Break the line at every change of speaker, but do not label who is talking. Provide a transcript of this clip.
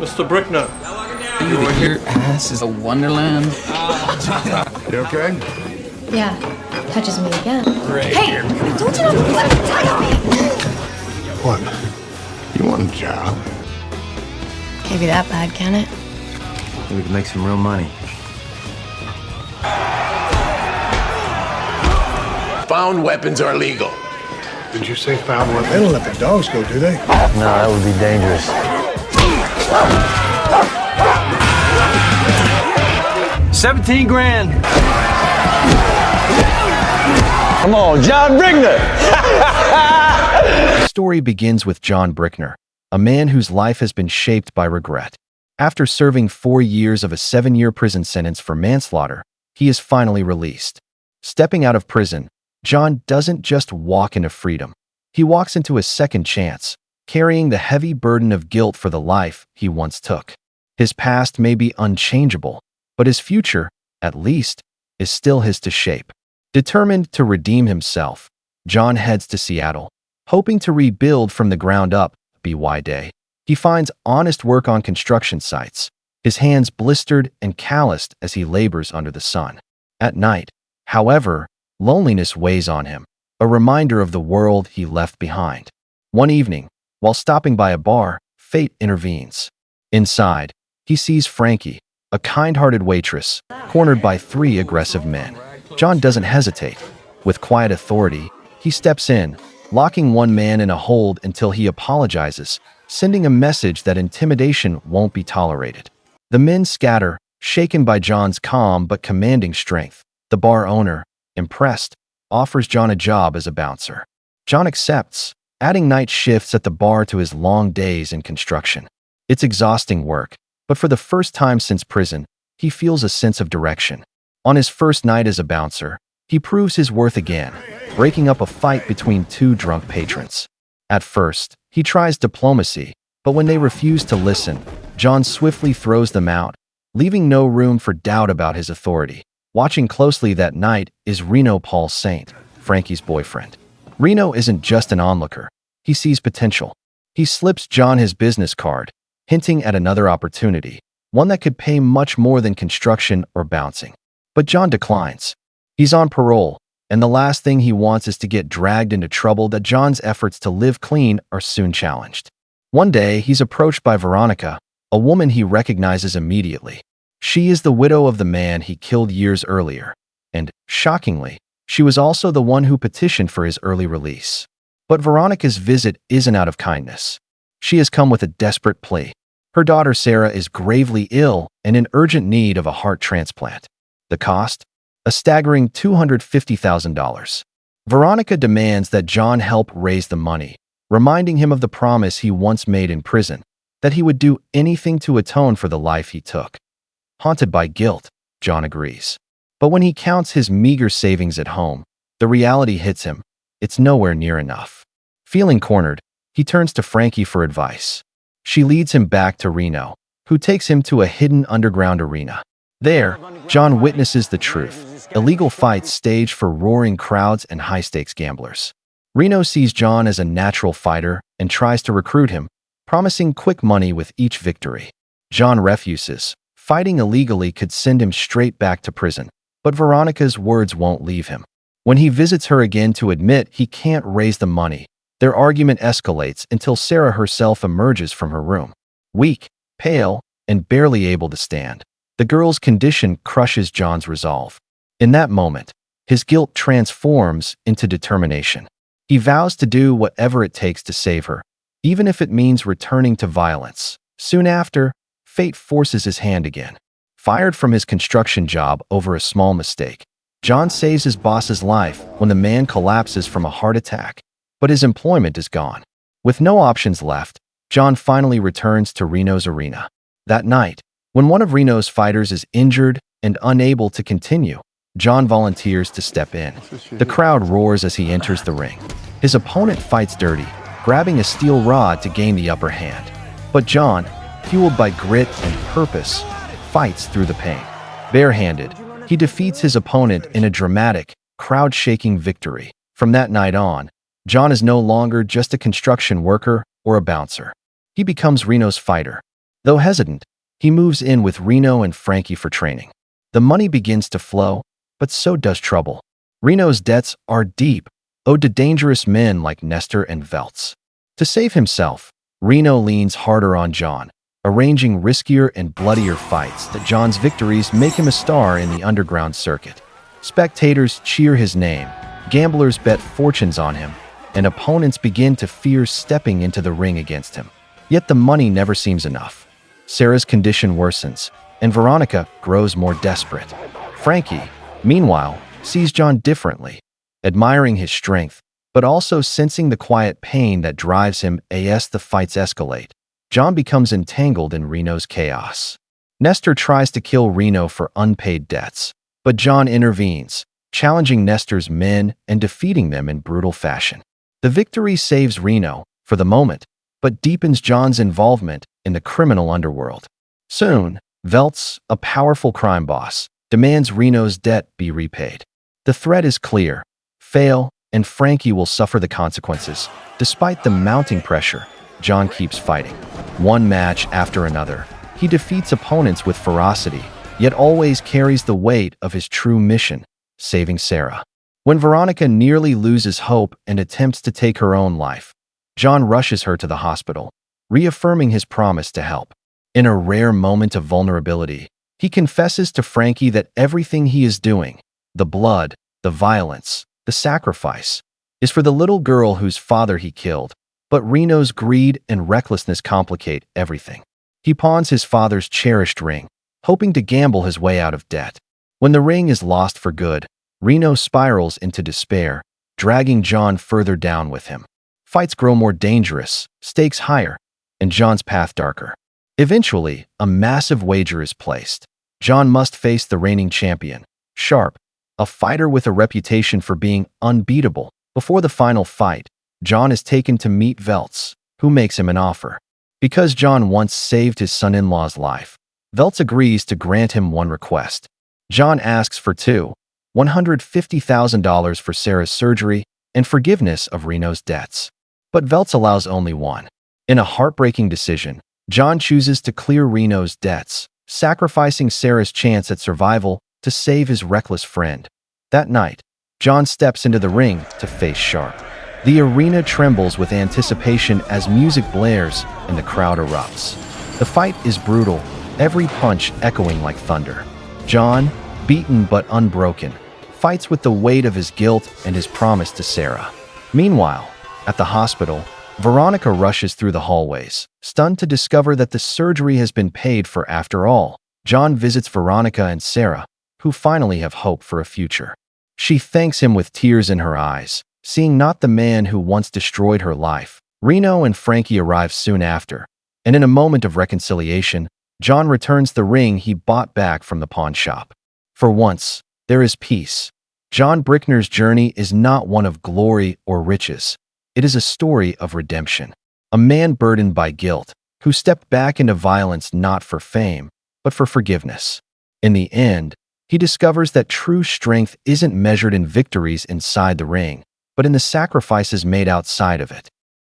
Mr. Brickner.
Your ass is a wonderland.
You okay?
Yeah, touches me again.
Great.
Hey, I told you not to let him touch me!
What? You want a job?
Can't be that bad, can it?
We can make some real money.
Found weapons are legal.
Did you say found weapons? They don't let the dogs go, do they?
No, that would be dangerous. 17 grand. Come on, John Brickner.
The story begins with John Brickner, a man whose life has been shaped by regret. After serving 4 years of a 7-year prison sentence for manslaughter, he is finally released. Stepping out of prison, John doesn't just walk into freedom. He walks into a second chance, carrying the heavy burden of guilt for the life he once took. His past may be unchangeable, but his future, at least, is still his to shape. Determined to redeem himself, John heads to Seattle, hoping to rebuild from the ground up. By day, he finds honest work on construction sites, his hands blistered and calloused as he labors under the sun. At night, however, loneliness weighs on him, a reminder of the world he left behind. One evening, while stopping by a bar, fate intervenes. Inside, he sees Frankie, a kind-hearted waitress, cornered by 3 aggressive men. John doesn't hesitate. With quiet authority, he steps in, locking one man in a hold until he apologizes, sending a message that intimidation won't be tolerated. The men scatter, shaken by John's calm but commanding strength. The bar owner, impressed, offers John a job as a bouncer. John accepts, adding night shifts at the bar to his long days in construction. It's exhausting work, but for the first time since prison, he feels a sense of direction. On his first night as a bouncer, he proves his worth again, breaking up a fight between 2 drunk patrons. At first, he tries diplomacy, but when they refuse to listen, John swiftly throws them out, leaving no room for doubt about his authority. Watching closely that night is Reno Paul Saint, Frankie's boyfriend. Reno isn't just an onlooker. He sees potential. He slips John his business card, hinting at another opportunity, one that could pay much more than construction or bouncing. But John declines. He's on parole, and the last thing he wants is to get dragged into trouble that John's efforts to live clean are soon challenged. One day, he's approached by Veronica, a woman he recognizes immediately. She is the widow of the man he killed years earlier, and, shockingly, she was also the one who petitioned for his early release. But Veronica's visit isn't out of kindness. She has come with a desperate plea. Her daughter Sarah is gravely ill and in urgent need of a heart transplant. The cost? A staggering $250,000. Veronica demands that John help raise the money, reminding him of the promise he once made in prison, that he would do anything to atone for the life he took. Haunted by guilt, John agrees. But when he counts his meager savings at home, the reality hits him. It's nowhere near enough. Feeling cornered, he turns to Frankie for advice. She leads him back to Reno, who takes him to a hidden underground arena. There, John witnesses the truth, illegal fights staged for roaring crowds and high-stakes gamblers. Reno sees John as a natural fighter and tries to recruit him, promising quick money with each victory. John refuses. Fighting illegally could send him straight back to prison, but Veronica's words won't leave him. When he visits her again to admit he can't raise the money, their argument escalates until Sarah herself emerges from her room. Weak, pale, and barely able to stand, the girl's condition crushes John's resolve. In that moment, his guilt transforms into determination. He vows to do whatever it takes to save her, even if it means returning to violence. Soon after, fate forces his hand again. Fired from his construction job over a small mistake, John saves his boss's life when the man collapses from a heart attack, but his employment is gone. With no options left, John finally returns to Reno's arena. That night, when one of Reno's fighters is injured and unable to continue, John volunteers to step in. The crowd roars as he enters the ring. His opponent fights dirty, grabbing a steel rod to gain the upper hand. But John, fueled by grit and purpose, fights through the pain. Barehanded, he defeats his opponent in a dramatic, crowd-shaking victory. From that night on, John is no longer just a construction worker or a bouncer. He becomes Reno's fighter, Though hesitant, he moves in with Reno and Frankie for training. The money begins to flow, but so does trouble. Reno's debts are deep, owed to dangerous men like Nestor and Veltz. To save himself, Reno leans harder on John, arranging riskier and bloodier fights that John's victories make him a star in the underground circuit. Spectators cheer his name, gamblers bet fortunes on him, and opponents begin to fear stepping into the ring against him. Yet the money never seems enough. Sarah's condition worsens, and Veronica grows more desperate. Frankie, meanwhile, sees John differently, admiring his strength, but also sensing the quiet pain that drives him as the fights escalate. John becomes entangled in Reno's chaos. Nestor tries to kill Reno for unpaid debts, but John intervenes, challenging Nestor's men and defeating them in brutal fashion. The victory saves Reno, for the moment, but deepens John's involvement in the criminal underworld. Soon, Veltz, a powerful crime boss, demands Reno's debt be repaid. The threat is clear: fail, and Frankie will suffer the consequences. Despite the mounting pressure, John keeps fighting. One match after another, he defeats opponents with ferocity, yet always carries the weight of his true mission, saving Sarah. When Veronica nearly loses hope and attempts to take her own life, John rushes her to the hospital, reaffirming his promise to help. In a rare moment of vulnerability, he confesses to Frankie that everything he is doing, the blood, the violence, the sacrifice, is for the little girl whose father he killed, but Reno's greed and recklessness complicate everything. He pawns his father's cherished ring, hoping to gamble his way out of debt. When the ring is lost for good, Reno spirals into despair, dragging John further down with him. Fights grow more dangerous, stakes higher, and John's path darker. Eventually, a massive wager is placed. John must face the reigning champion, Sharp, a fighter with a reputation for being unbeatable. Before the final fight, John is taken to meet Veltz, who makes him an offer. Because John once saved his son-in-law's life, Veltz agrees to grant him one request. John asks for $150,000 for Sarah's surgery and forgiveness of Reno's debts. But Veltz allows only one. In a heartbreaking decision, John chooses to clear Reno's debts, sacrificing Sarah's chance at survival to save his reckless friend. That night, John steps into the ring to face Sharp. The arena trembles with anticipation as music blares and the crowd erupts. The fight is brutal, every punch echoing like thunder. John, beaten but unbroken, fights with the weight of his guilt and his promise to Sarah. Meanwhile, at the hospital, Veronica rushes through the hallways, stunned to discover that the surgery has been paid for after all. John visits Veronica and Sarah, who finally have hope for a future. She thanks him with tears in her eyes, seeing not the man who once destroyed her life. Reno and Frankie arrive soon after, and in a moment of reconciliation, John returns the ring he bought back from the pawn shop. For once, there is peace. John Brickner's journey is not one of glory or riches. It is a story of redemption. A man burdened by guilt, who stepped back into violence not for fame, but for forgiveness. In the end, he discovers that true strength isn't measured in victories inside the ring, but in the sacrifices made outside of it.